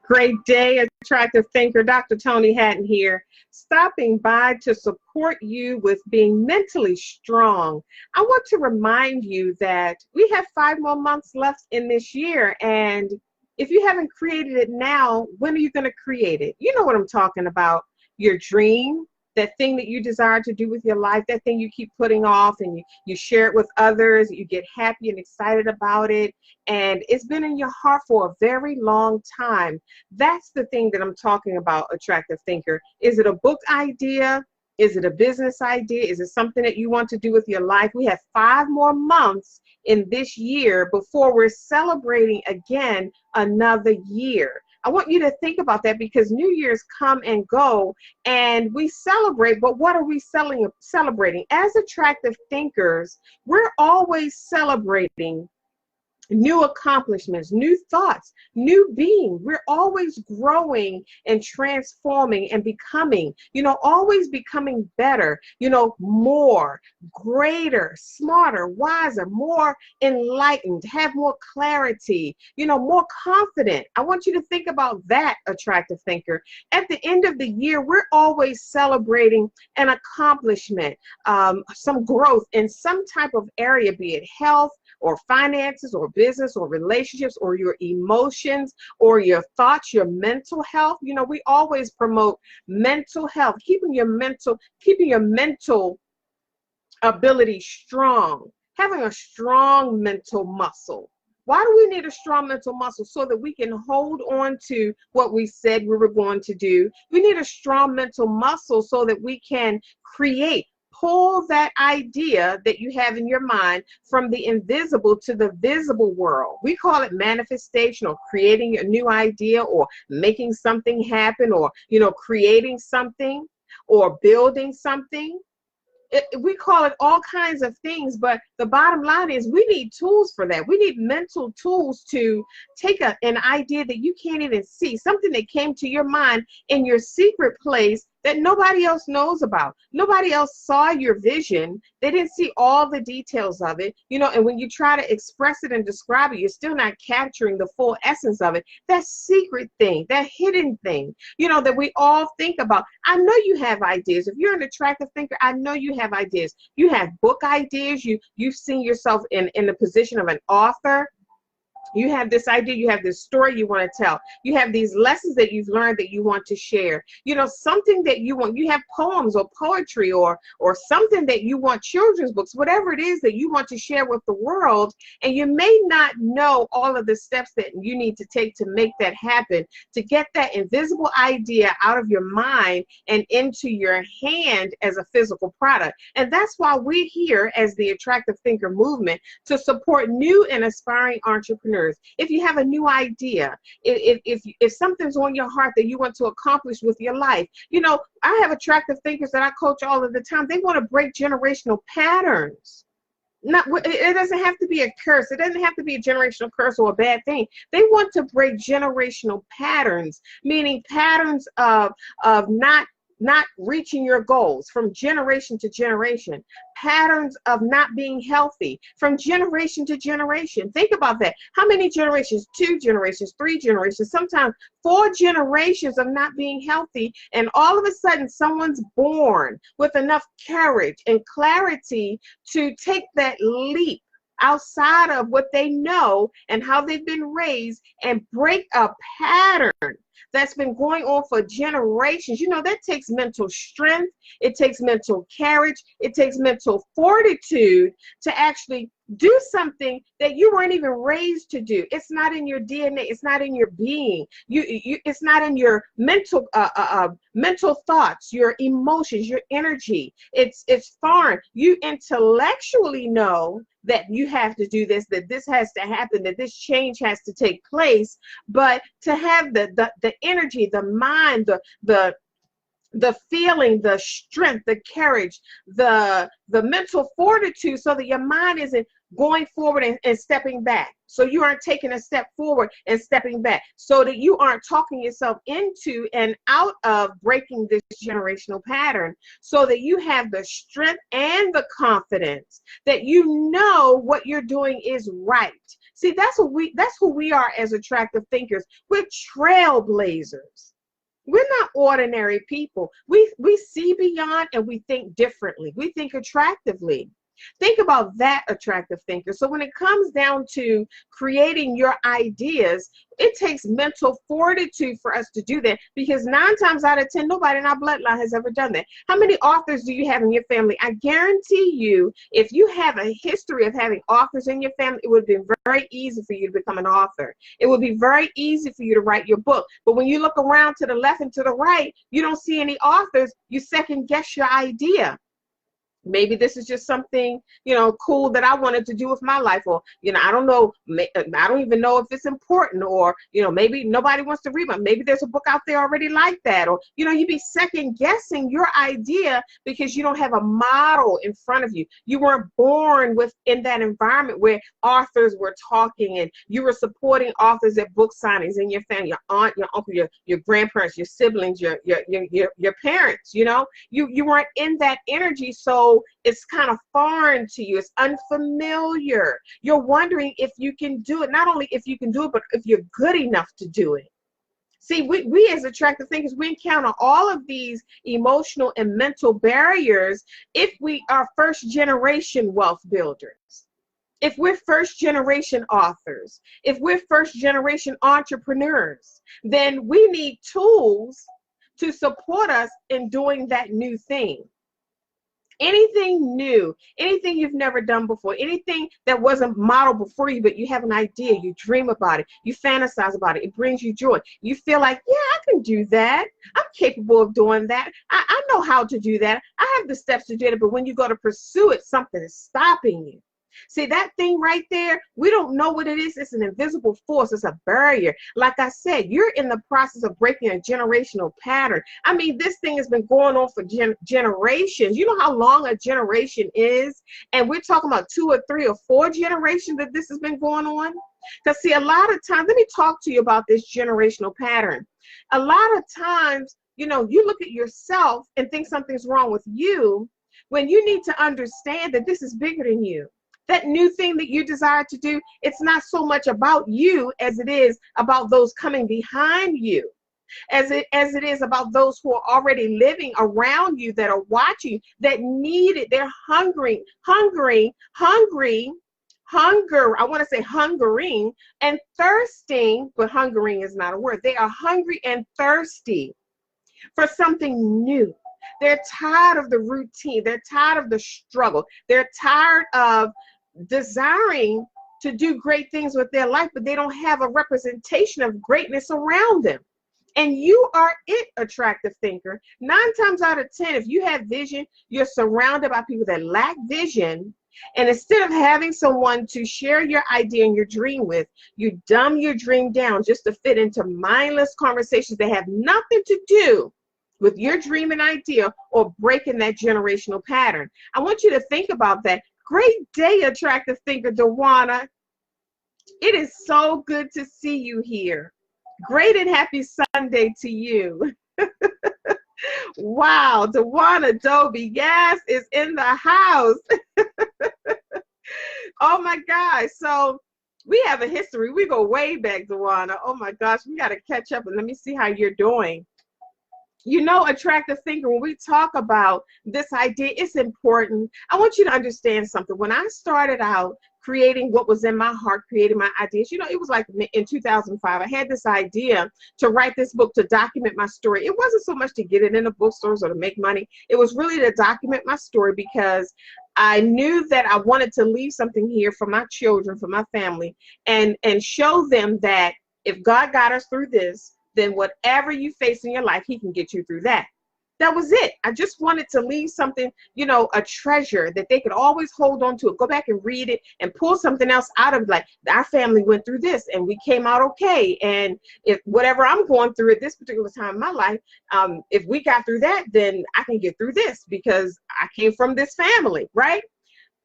Great day, attractive thinker. Dr. Toni Hatton here, stopping by to support you with being mentally strong. I want to remind you that we have 5 more months left in this year, and if you haven't created it now, when are you going to create it? You know what I'm talking about. Your dream, that thing that you desire to do with your life, that thing you keep putting off, and you share it with others, you get happy and excited about it, and it's been in your heart for a very long time. That's the thing that I'm talking about, attractive thinker. Is it a book idea? Is it a business idea? Is it something that you want to do with your life? We have 5 more months in this year before we're celebrating again another year. I want you to think about that, because New Year's come and go and we celebrate, but what are we celebrating? As attractive thinkers, we're always celebrating new accomplishments, new thoughts, new being. We're always growing and transforming and becoming, always becoming better, more, greater, smarter, wiser, more enlightened, have more clarity, more confident. I want you to think about that, attractive thinker. At the end of the year, we're always celebrating an accomplishment, some growth in some type of area, be it health or finances or business or relationships or your emotions or your thoughts, your mental health. We always promote mental health, keeping your mental ability strong, having a strong mental muscle. Why do we need a strong mental muscle? So that we can hold on to what we said we were going to do. We need a strong mental muscle so that we can create. Pull that idea that you have in your mind from the invisible to the visible world. We call it manifestation, or creating a new idea, or making something happen, or creating something, or building something. We call it all kinds of things, but the bottom line is we need tools for that. We need mental tools to take an idea that you can't even see, something that came to your mind in your secret place that nobody else knows about. Nobody else saw your vision. They didn't see all the details of it, and when you try to express it and describe it, you're still not capturing the full essence of it. That secret thing, that hidden thing, that we all think about. I know you have ideas. If you're an attractive thinker, I know you have ideas. You have book ideas. You've seen yourself in the position of an author. You have this idea, you have this story you want to tell. You have these lessons that you've learned that you want to share. Something that you want. You have poems or poetry or something that you want, children's books, whatever it is that you want to share with the world. And you may not know all of the steps that you need to take to make that happen, to get that invisible idea out of your mind and into your hand as a physical product. And that's why we're here as the Attractive Thinker Movement, to support new and aspiring entrepreneurs. If you have a new idea, if something's on your heart that you want to accomplish with your life, I have attractive thinkers that I coach all of the time. They want to break generational patterns. It doesn't have to be a curse. It doesn't have to be a generational curse or a bad thing. They want to break generational patterns, meaning patterns of not reaching your goals from generation to generation, patterns of not being healthy from generation to generation. Think about that. How many generations? 2 generations, 3 generations, sometimes 4 generations of not being healthy, and all of a sudden someone's born with enough courage and clarity to take that leap outside of what they know and how they've been raised and break a pattern that's been going on for generations. That takes mental strength. It takes mental courage. It takes mental fortitude to actually do something that you weren't even raised to do. It's not in your DNA. It's not in your being. It's not in your mental thoughts, your emotions, your energy. It's foreign. You intellectually know that you have to do this, that this has to happen, that this change has to take place, but to have the energy, the mind, the feeling, the strength, the courage, the mental fortitude, so that your mind isn't going forward and stepping back. So you aren't taking a step forward and stepping back, so that you aren't talking yourself into and out of breaking this generational pattern, so that you have the strength and the confidence that you know what you're doing is right. See, that's who we are as attractive thinkers. We're trailblazers. We're not ordinary people. We see beyond and we think differently. We think attractively. Think about that, attractive thinker. So when it comes down to creating your ideas, it takes mental fortitude for us to do that, because 9 times out of 10, nobody in our bloodline has ever done that. How many authors do you have in your family? I guarantee you, if you have a history of having authors in your family, it would be very easy for you to become an author. It would be very easy for you to write your book. But when you look around to the left and to the right, you don't see any authors. You second guess your idea. Maybe this is just something, cool that I wanted to do with my life, or, I don't know, I don't even know if it's important, or, maybe nobody wants to read, but maybe there's a book out there already like that, or, you be second guessing your idea because you don't have a model in front of you. You weren't born in that environment where authors were talking and you were supporting authors at book signings in your family, your aunt, your uncle, your grandparents, your siblings, your parents, you weren't in that energy. So it's kind of foreign to you. It's unfamiliar. You're wondering if you can do it. Not only if you can do it, but if you're good enough to do it. See, we as attractive thinkers, we encounter all of these emotional and mental barriers if we are first generation wealth builders. If we're first generation authors, if we're first generation entrepreneurs, then we need tools to support us in doing that new thing. Anything new, anything you've never done before, anything that wasn't modeled before you, but you have an idea, you dream about it, you fantasize about it, it brings you joy. You feel like, yeah, I can do that. I'm capable of doing that. I know how to do that. I have the steps to do it, but when you go to pursue it, something is stopping you. See, that thing right there, we don't know what it is. It's an invisible force. It's a barrier. Like I said, you're in the process of breaking a generational pattern. I mean, this thing has been going on for generations. You know how long a generation is? And we're talking about 2 or 3 or 4 generations that this has been going on. Because see, a lot of times, let me talk to you about this generational pattern. A lot of times, you look at yourself and think something's wrong with you, when you need to understand that this is bigger than you. That new thing that you desire to do, it's not so much about you as it is about those coming behind you, as it is about those who are already living around you, that are watching, that need it. They're hungry. I want to say hungering and thirsting, but hungering is not a word. They are hungry and thirsty for something new. They're tired of the routine. They're tired of the struggle. They're tired of desiring to do great things with their life, but they don't have a representation of greatness around them. And you are it, attractive thinker. 9 times out of 10, if you have vision, you're surrounded by people that lack vision. And instead of having someone to share your idea and your dream with, you dumb your dream down just to fit into mindless conversations that have nothing to do with your dream and idea or breaking that generational pattern. I want you to think about that. Great day, attractive thinker Dewana. It is so good to see you here. Great and happy Sunday to you. Wow, Dewana Dobie, yes, is in the house. Oh my gosh. So we have a history. We go way back, Dewana. Oh my gosh, we got to catch up and let me see how you're doing. Attractive thinker, when we talk about this idea, it's important. I want you to understand something. When I started out creating what was in my heart, creating my ideas, it was like in 2005, I had this idea to write this book, to document my story. It wasn't so much to get it in the bookstores or to make money. It was really to document my story, because I knew that I wanted to leave something here for my children, for my family, and show them that if God got us through this, then whatever you face in your life, he can get you through that. That was it. I just wanted to leave something, a treasure that they could always hold on to it, go back and read it and pull something else out of, like, our family went through this and we came out okay. And if whatever I'm going through at this particular time in my life, if we got through that, then I can get through this because I came from this family, right?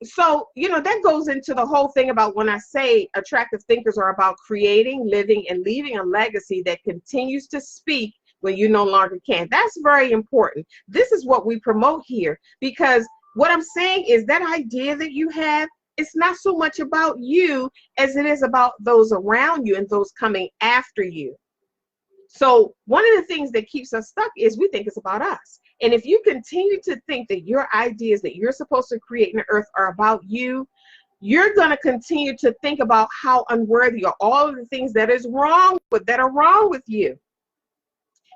So, that goes into the whole thing about when I say attractive thinkers are about creating, living, and leaving a legacy that continues to speak when you no longer can. That's very important. This is what we promote here, because what I'm saying is that idea that you have, it's not so much about you as it is about those around you and those coming after you. So one of the things that keeps us stuck is we think it's about us. And if you continue to think that your ideas that you're supposed to create in the earth are about you, you're going to continue to think about how unworthy or all of the things that are wrong with you.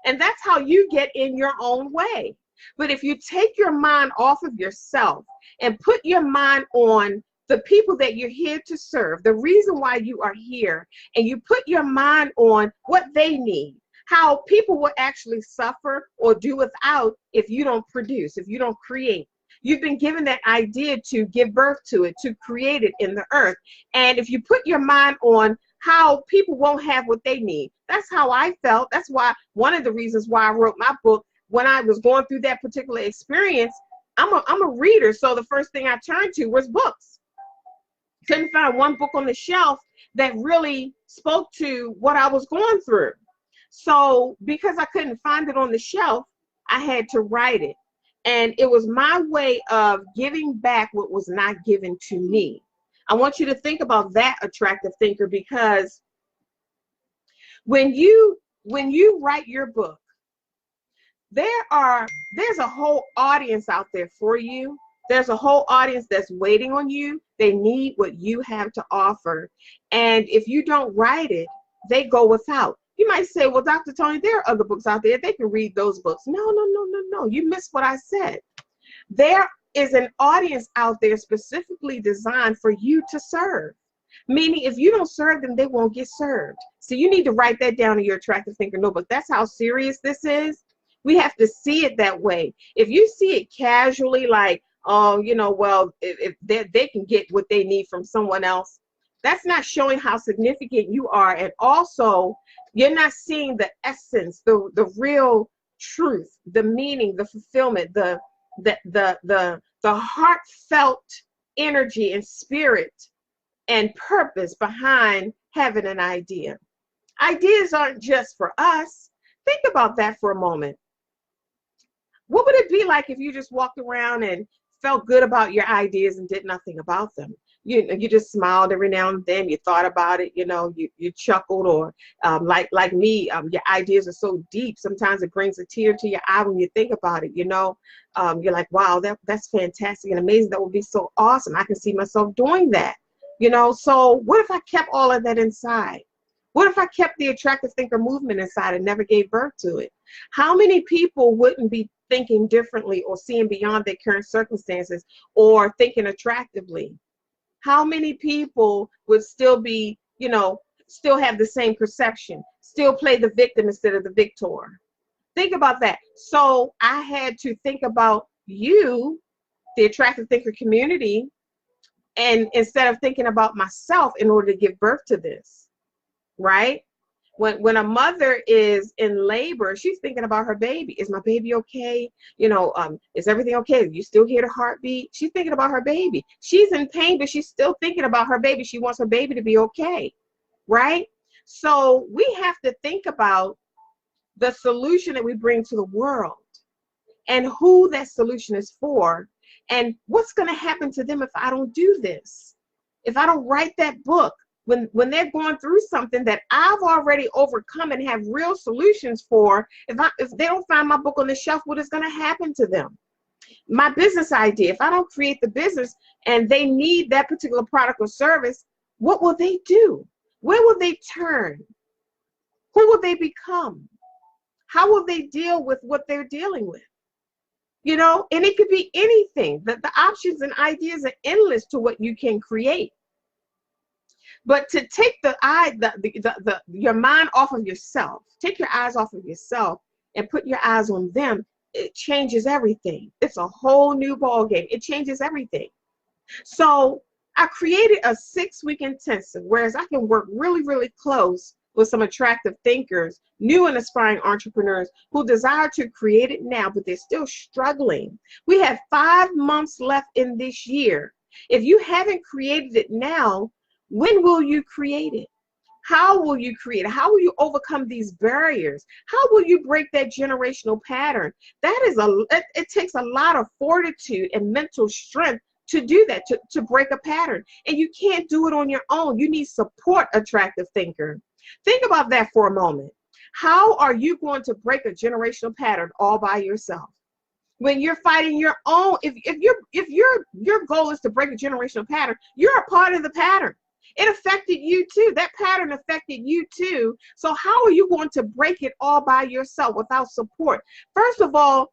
And that's how you get in your own way. But if you take your mind off of yourself and put your mind on the people that you're here to serve, the reason why you are here, and you put your mind on what they need, how people will actually suffer or do without if you don't produce, if you don't create. You've been given that idea to give birth to it, to create it in the earth. And if you put your mind on how people won't have what they need, that's how I felt. That's why one of the reasons why I wrote my book, when I was going through that particular experience, I'm a reader. So the first thing I turned to was books. Couldn't find one book on the shelf that really spoke to what I was going through. So because I couldn't find it on the shelf, I had to write it. And it was my way of giving back what was not given to me. I want you to think about that, attractive thinker, because when you write your book, there's a whole audience out there for you. There's a whole audience that's waiting on you. They need what you have to offer. And if you don't write it, they go without. You might say, well, Dr. Toni, there are other books out there. They can read those books. No. You missed what I said. There is an audience out there specifically designed for you to serve. Meaning, if you don't serve them, they won't get served. So you need to write that down in your Attractive Thinker notebook. That's how serious this is. We have to see it that way. If you see it casually, like, oh, if they can get what they need from someone else, that's not showing how significant you are. And also, you're not seeing the essence, the real truth, the meaning, the fulfillment, the heartfelt energy and spirit and purpose behind having an idea. Ideas aren't just for us. Think about that for a moment. What would it be like if you just walked around and felt good about your ideas and did nothing about them? You just smiled every now and then. You thought about it. You chuckled, or like me, your ideas are so deep. Sometimes it brings a tear to your eye when you think about it. You're like, wow, that's fantastic and amazing. That would be so awesome. I can see myself doing that. So what if I kept all of that inside? What if I kept the attractive thinker movement inside and never gave birth to it? How many people wouldn't be thinking differently or seeing beyond their current circumstances or thinking attractively? How many people would still be, still have the same perception, still play the victim instead of the victor? Think about that. So I had to think about you, the attractive thinker community, and instead of thinking about myself in order to give birth to this, right? When a mother is in labor, she's thinking about her baby. Is my baby okay? Is everything okay? You still hear the heartbeat? She's thinking about her baby. She's in pain, but she's still thinking about her baby. She wants her baby to be okay, right? So we have to think about the solution that we bring to the world and who that solution is for, and what's going to happen to them if I don't do this, if I don't write that book. When they're going through something that I've already overcome and have real solutions for, if they don't find my book on the shelf, what is going to happen to them? My business idea, if I don't create the business and they need that particular product or service, what will they do? Where will they turn? Who will they become? How will they deal with what they're dealing with? And it could be anything. The options and ideas are endless to what you can create. But to take your mind off of yourself, take your eyes off of yourself and put your eyes on them, it changes everything. It's a whole new ball game. It changes everything. So I created a 6-week intensive, whereas I can work really, really close with some attractive thinkers, new and aspiring entrepreneurs who desire to create it now, but they're still struggling. We have 5 months left in this year. If you haven't created it now, when will you create it? How will you create it? How will you overcome these barriers? How will you break that generational pattern? It takes a lot of fortitude and mental strength to do that, to break a pattern. And you can't do it on your own. You need support, attractive thinker. Think about that for a moment. How are you going to break a generational pattern all by yourself? When you're fighting your own, if your goal is to break a generational pattern, you're a part of the pattern. It affected you too. That pattern affected you too. So how are you going to break it all by yourself without support? First of all,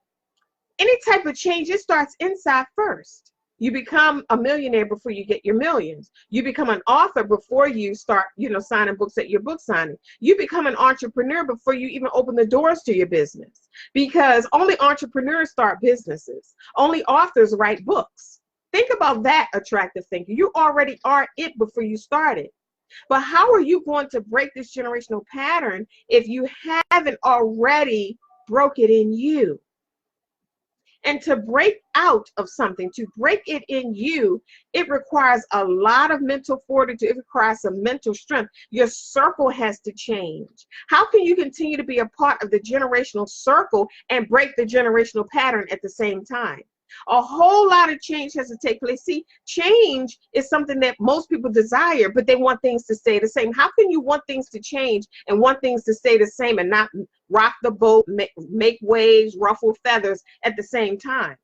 any type of change, it starts inside first. You become a millionaire before you get your millions. You become an author before you start, signing books at your book signing. You become an entrepreneur before you even open the doors to your business, because only entrepreneurs start businesses. Only authors write books. Think about that, attractive thinker. You already are it before you started. But how are you going to break this generational pattern if you haven't already broke it in you? And to break out of something, to break it in you, it requires a lot of mental fortitude. It requires some mental strength. Your circle has to change. How can you continue to be a part of the generational circle and break the generational pattern at the same time? A whole lot of change has to take place. See, change is something that most people desire, but they want things to stay the same. How can you want things to change and want things to stay the same and not rock the boat, make waves, ruffle feathers at the same time?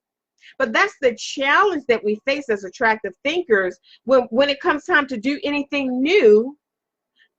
But that's the challenge that we face as attractive thinkers. When it comes time to do anything new,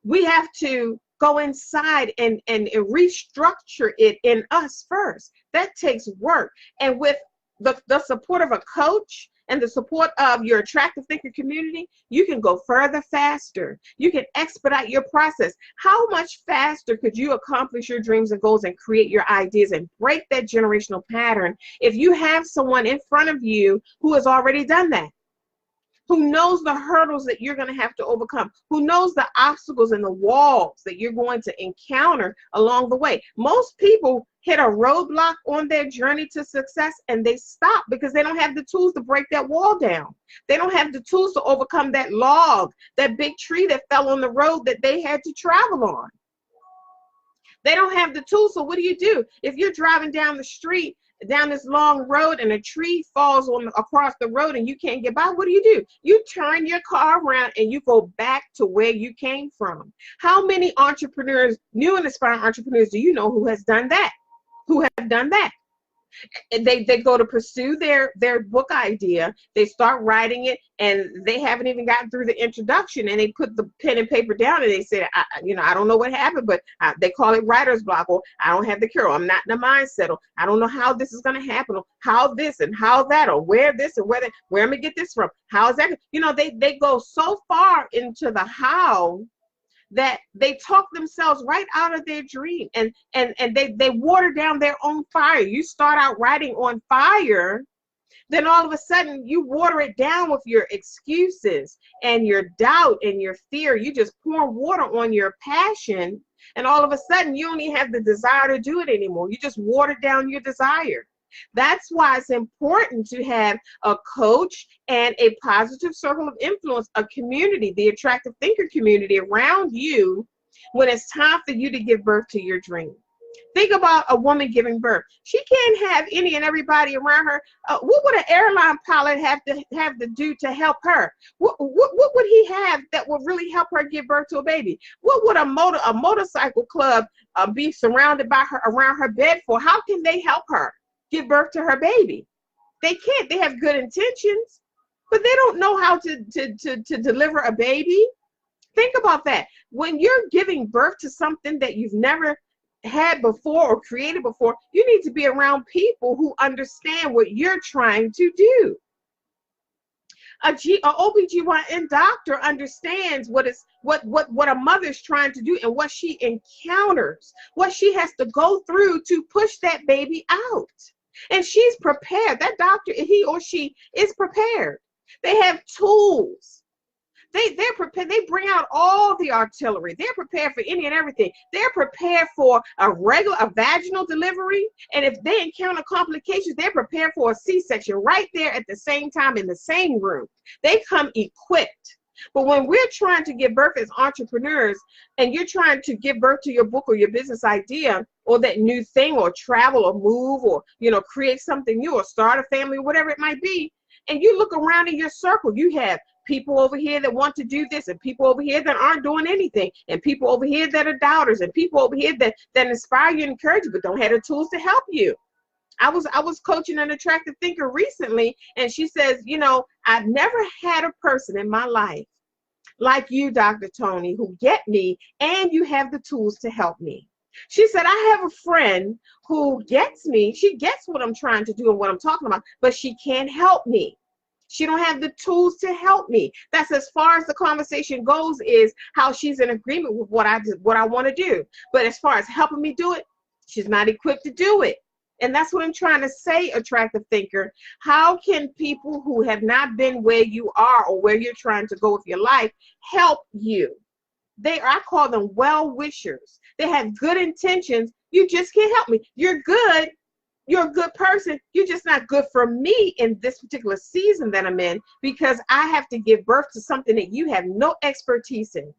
we have to go inside and restructure it in us first. That takes work. And with the support of a coach and the support of your attractive thinker community, you can go further faster. You can expedite your process. How much faster could you accomplish your dreams and goals and create your ideas and break that generational pattern if you have someone in front of you who has already done that? Who knows the hurdles that you're going to have to overcome, who knows the obstacles and the walls that you're going to encounter along the way. Most people hit a roadblock on their journey to success and they stop because they don't have the tools to break that wall down. They don't have the tools to overcome that log, that big tree that fell on the road that they had to travel on. They don't have the tools, so what do? If you're driving down the street, down this long road, and a tree falls across the road and you can't get by, what do? You turn your car around and you go back to where you came from. How many entrepreneurs, new and aspiring entrepreneurs, do you know who has done that? Who have done that? And they go to pursue their book idea, they start writing it, and they haven't even gotten through the introduction, and they put the pen and paper down and they say, I don't know what happened, but they call it writer's block, or I don't have the cure, or I'm not in the mindset, or I don't know how this is going to happen, or how this and how that, or where this and where am I going to get this from, how is that, they go so far into the how that they talk themselves right out of their dream, and they water down their own fire. You start out writing on fire, then all of a sudden you water it down with your excuses and your doubt and your fear. You just pour water on your passion, and all of a sudden you don't even have the desire to do it anymore. You just water down your desire. That's why it's important to have a coach and a positive circle of influence, a community, the attractive thinker community around you when it's time for you to give birth to your dream. Think about a woman giving birth. She can't have any and everybody around her. What would an airline pilot have to do to help her? What would he have that would really help her give birth to a baby? What would a motorcycle club be surrounded by her, around her bed for? How can they help her give birth to her baby? They can't. They have good intentions, but they don't know how to deliver a baby. Think about that. When you're giving birth to something that you've never had before or created before, you need to be around people who understand what you're trying to do. A OBGYN doctor understands what a mother's trying to do and what she encounters, what she has to go through to push that baby out. And she's prepared. That doctor, he or she is prepared. They have tools. They're prepared. They bring out all the artillery. They're prepared for any and everything. They're prepared for a vaginal delivery. And if they encounter complications, they're prepared for a C-section right there at the same time in the same room. They come equipped. But when we're trying to give birth as entrepreneurs, and you're trying to give birth to your book or your business idea or that new thing, or travel or move, or, you know, create something new or start a family or whatever it might be, and you look around in your circle, you have people over here that want to do this, and people over here that aren't doing anything, and people over here that are doubters, and people over here that inspire you and encourage you but don't have the tools to help you. I was coaching an attractive thinker recently, and she says, you know, I've never had a person in my life like you, Dr. Toni, who get me, and you have the tools to help me. She said, I have a friend who gets me. She gets what I'm trying to do and what I'm talking about, but she can't help me. She don't have the tools to help me. That's as far as the conversation goes, is how she's in agreement with what I want to do. But as far as helping me do it, she's not equipped to do it. And that's what I'm trying to say, attractive thinker. How can people who have not been where you are or where you're trying to go with your life help you? I call them well-wishers. They have good intentions. You just can't help me. You're good. You're a good person. You're just not good for me in this particular season that I'm in, because I have to give birth to something that you have no expertise in.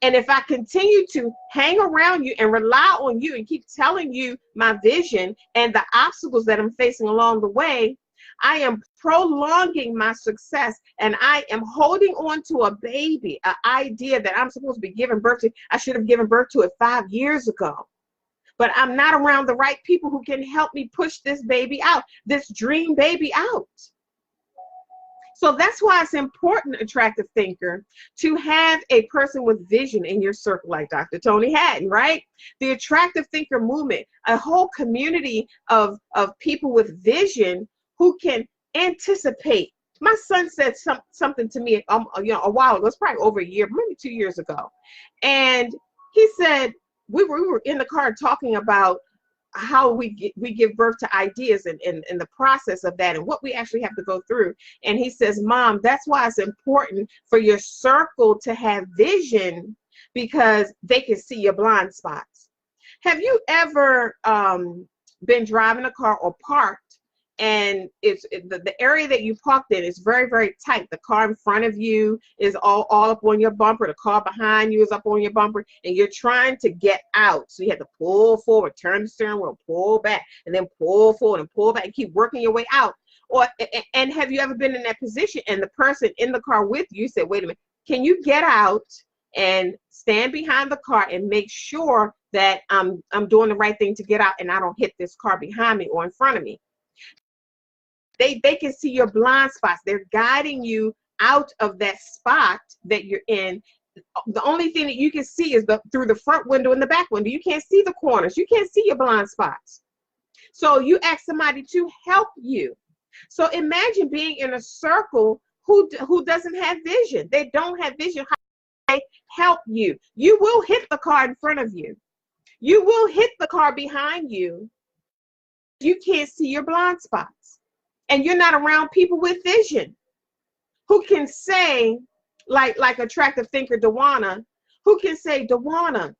And if I continue to hang around you and rely on you and keep telling you my vision and the obstacles that I'm facing along the way, I am prolonging my success, and I am holding on to a baby, an idea that I'm supposed to be giving birth to. I should have given birth to it 5 years ago. But I'm not around the right people who can help me push this baby out, this dream baby out. So that's why it's important, attractive thinker, to have a person with vision in your circle like Dr. Toni Hatton, right? The attractive thinker movement, a whole community of people with vision who can anticipate. My son said something to me a while ago. It's probably over a year, maybe 2 years ago. And he said, we were in the car talking about how we give birth to ideas and the process of that and what we actually have to go through. And he says, Mom, that's why it's important for your circle to have vision, because they can see your blind spots. Have you ever been driving a car or parked, and the area that you parked in is very, very tight? The car in front of you is all up on your bumper. The car behind you is up on your bumper, and you're trying to get out. So you have to pull forward, turn the steering wheel, pull back, and then pull forward and pull back, and keep working your way out. And have you ever been in that position, and the person in the car with you said, wait a minute, can you get out and stand behind the car and make sure that I'm doing the right thing to get out and I don't hit this car behind me or in front of me? They can see your blind spots. They're guiding you out of that spot that you're in. The only thing that you can see is through the front window and the back window. You can't see the corners. You can't see your blind spots. So you ask somebody to help you. So imagine being in a circle who doesn't have vision. They don't have vision. How can they help you? You will hit the car in front of you. You will hit the car behind you. You can't see your blind spots. And you're not around people with vision who can say, like attractive thinker Dewana, who can say, Dewana,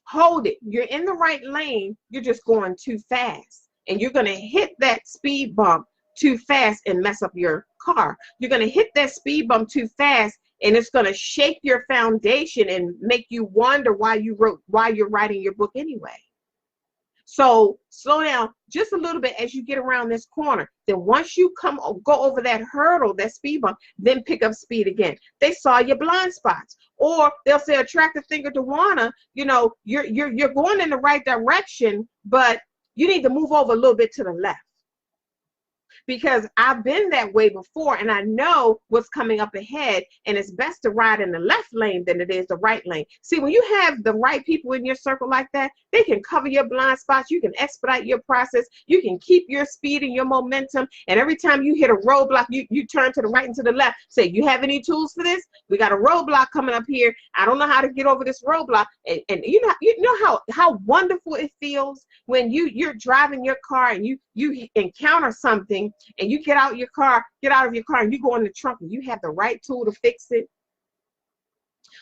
hold it. You're in the right lane. You're just going too fast. And you're going to hit that speed bump too fast and mess up your car. You're going to hit that speed bump too fast, and it's going to shake your foundation and make you wonder why you're writing your book anyway. So slow down just a little bit as you get around this corner. Then once you go over that hurdle, that speed bump, then pick up speed again. They saw your blind spots. Or they'll say, attractive thinker Dewana, you're going in the right direction, but you need to move over a little bit to the left. Because I've been that way before, and I know what's coming up ahead, and it's best to ride in the left lane than it is the right lane. See, when you have the right people in your circle like that, they can cover your blind spots. You can expedite your process. You can keep your speed and your momentum. And every time you hit a roadblock, you turn to the right and to the left. Say, you have any tools for this? We got a roadblock coming up here. I don't know how to get over this roadblock. And you know how wonderful it feels when you're driving your car and you encounter something, thing, and you get out of your car, and you go in the trunk and you have the right tool to fix it.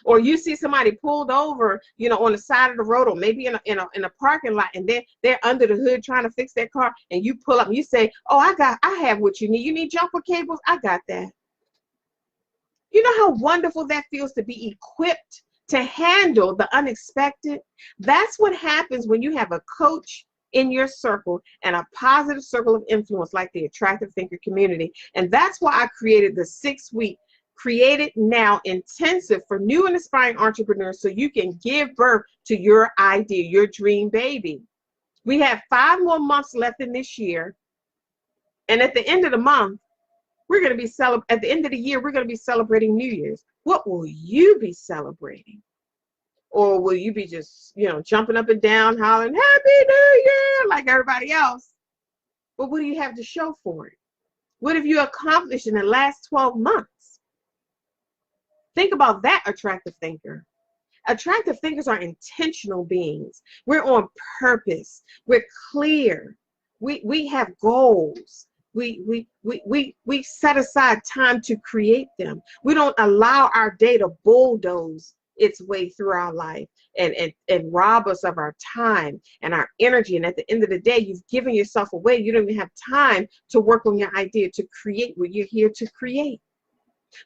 Or you see somebody pulled over, you know, on the side of the road, or maybe in a parking lot, and they're under the hood trying to fix their car, and you pull up and you say, oh, I have what you need. You need jumper cables? I got that. You know how wonderful that feels to be equipped to handle the unexpected? That's what happens when you have a coach in your circle and a positive circle of influence like the Attractive Thinker community. And that's why I created the 6-week Create It Now intensive for new and aspiring entrepreneurs, so you can give birth to your idea, your dream baby. We have 5 more months left in this year. And at the end of the month, we're going to be at the end of the year, we're going to be celebrating New Year's. What will you be celebrating? Or will you be just, you know, jumping up and down, hollering, Happy New Year, like everybody else? But what do you have to show for it? What have you accomplished in the last 12 months? Think about that, Attractive Thinker. Attractive thinkers are intentional beings. We're on purpose. We're clear. We have goals. We set aside time to create them. We don't allow our day to bulldoze its way through our life and rob us of our time and our energy. And at the end of the day, you've given yourself away. You don't even have time to work on your idea, to create what you're here to create.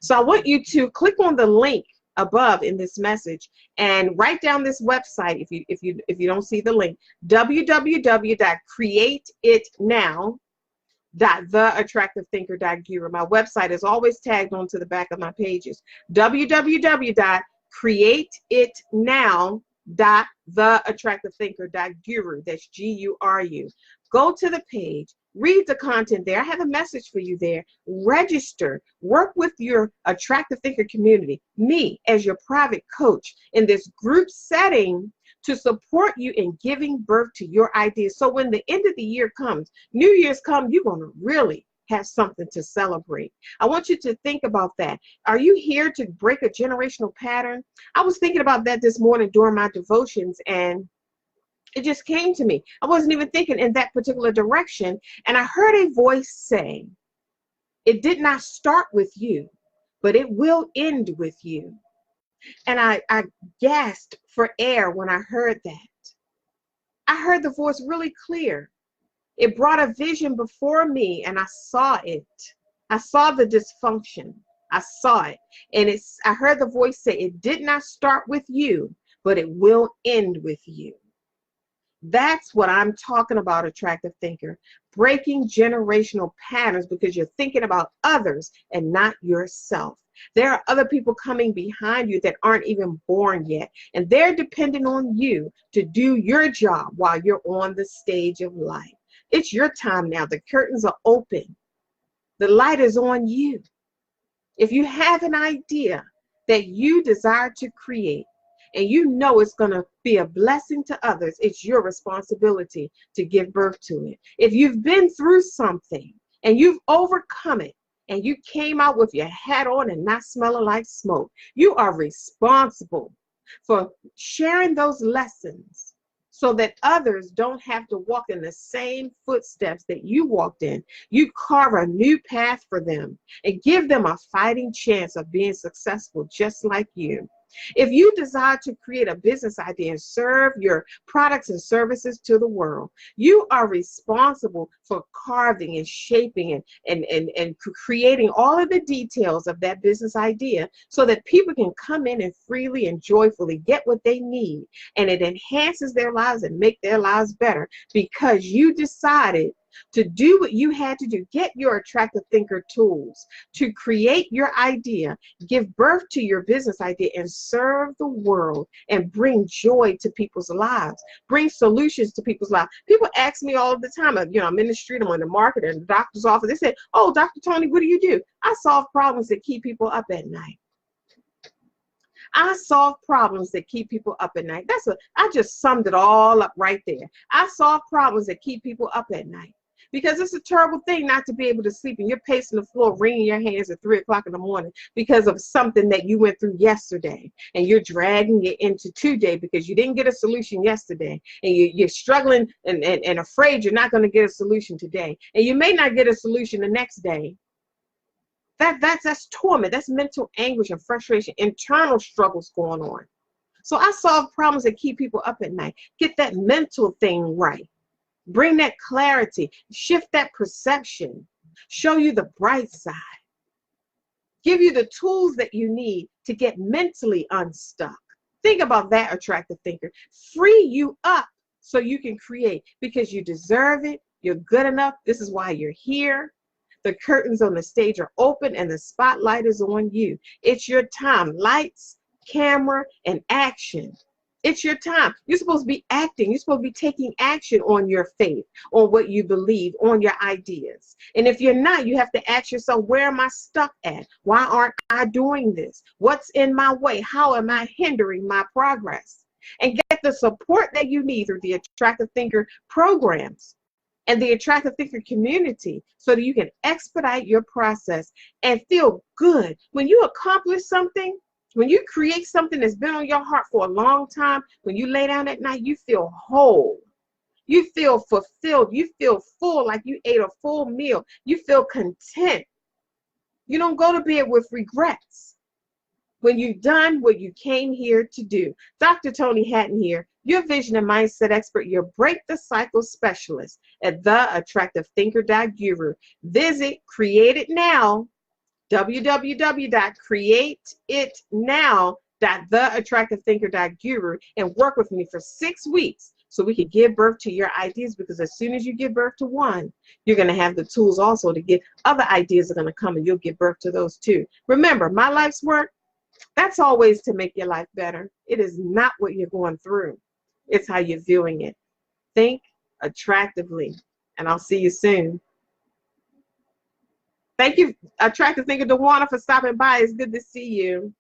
So I want you to click on the link above in this message and write down this website if you don't see the link, www.createitnow.theattractivethinker.guru. My website is always tagged onto the back of my pages. www.createitnow.theattractivethinker.guru. That's Guru. Go to the page. Read the content there. I have a message for you there. Register. Work with your Attractive Thinker community, me as your private coach in this group setting to support you in giving birth to your ideas. So when the end of the year comes, New Year's come, you're going to really have something to celebrate. I want you to think about that. Are you here to break a generational pattern? I was thinking about that this morning during my devotions, and it just came to me. I wasn't even thinking in that particular direction. And I heard a voice say, it did not start with you, but it will end with you. And I gasped for air when I heard that. I heard the voice really clear. It brought a vision before me, and I saw it. I saw the dysfunction. I saw it. And I heard the voice say, it did not start with you, but it will end with you. That's what I'm talking about, Attractive Thinker. Breaking generational patterns because you're thinking about others and not yourself. There are other people coming behind you that aren't even born yet, and they're dependent on you to do your job while you're on the stage of life. It's your time now. The curtains are open. The light is on you. If you have an idea that you desire to create, and you know it's going to be a blessing to others, it's your responsibility to give birth to it. If you've been through something and you've overcome it, and you came out with your hat on and not smelling like smoke, you are responsible for sharing those lessons so that others don't have to walk in the same footsteps that you walked in. You carve a new path for them and give them a fighting chance of being successful just like you. If you desire to create a business idea and serve your products and services to the world, you are responsible for carving and shaping and creating all of the details of that business idea so that people can come in and freely and joyfully get what they need. And it enhances their lives and make their lives better because you decided to do what you had to do. Get your Attractive Thinker tools to create your idea, give birth to your business idea, and serve the world and bring joy to people's lives, bring solutions to people's lives. People ask me all the time, you know, I'm in the street, I'm in the market, in the doctor's office. They say, oh, Dr. Toni, what do you do? I solve problems that keep people up at night. I solve problems that keep people up at night. I just summed it all up right there. I solve problems that keep people up at night. Because it's a terrible thing not to be able to sleep and you're pacing the floor, wringing your hands at 3 o'clock in the morning because of something that you went through yesterday, and you're dragging it into today because you didn't get a solution yesterday, and you're struggling and afraid you're not going to get a solution today, and you may not get a solution the next day. That's torment. That's mental anguish and frustration, internal struggles going on. So I solve problems that keep people up at night. Get that mental thing right. Bring that clarity. Shift that perception. Show you the bright side. Give you the tools that you need to get mentally unstuck. Think about that, attractive thinker. Free you up so you can create, because you deserve it. You're good enough. This is why you're here. The curtains on the stage are open and the spotlight is on you. It's your time. Lights, camera, and action. It's your time. You're supposed to be acting. You're supposed to be taking action on your faith, on what you believe, on your ideas. And if you're not, you have to ask yourself, where am I stuck at? Why aren't I doing this? What's in my way? How am I hindering my progress? And get the support that you need through the Attractive Thinker programs and the Attractive Thinker community, so that you can expedite your process and feel good. When you accomplish something, when you create something that's been on your heart for a long time, when you lay down at night, you feel whole. You feel fulfilled. You feel full, like you ate a full meal. You feel content. You don't go to bed with regrets when you've done what you came here to do. Dr. Toni Hatton here, your vision and mindset expert, your break the cycle specialist at theattractivethinker.guru. Visit Create It Now, www.createitnow.theattractivethinker.guru, and work with me for 6 weeks so we can give birth to your ideas, because as soon as you give birth to one, you're going to have the tools also to get other ideas are going to come, and you'll give birth to those too. Remember, my life's work, that's always to make your life better. It is not what you're going through. It's how you're viewing it. Think attractively, and I'll see you soon. Thank you, Attractive Thinker Dewana, for stopping by. It's good to see you.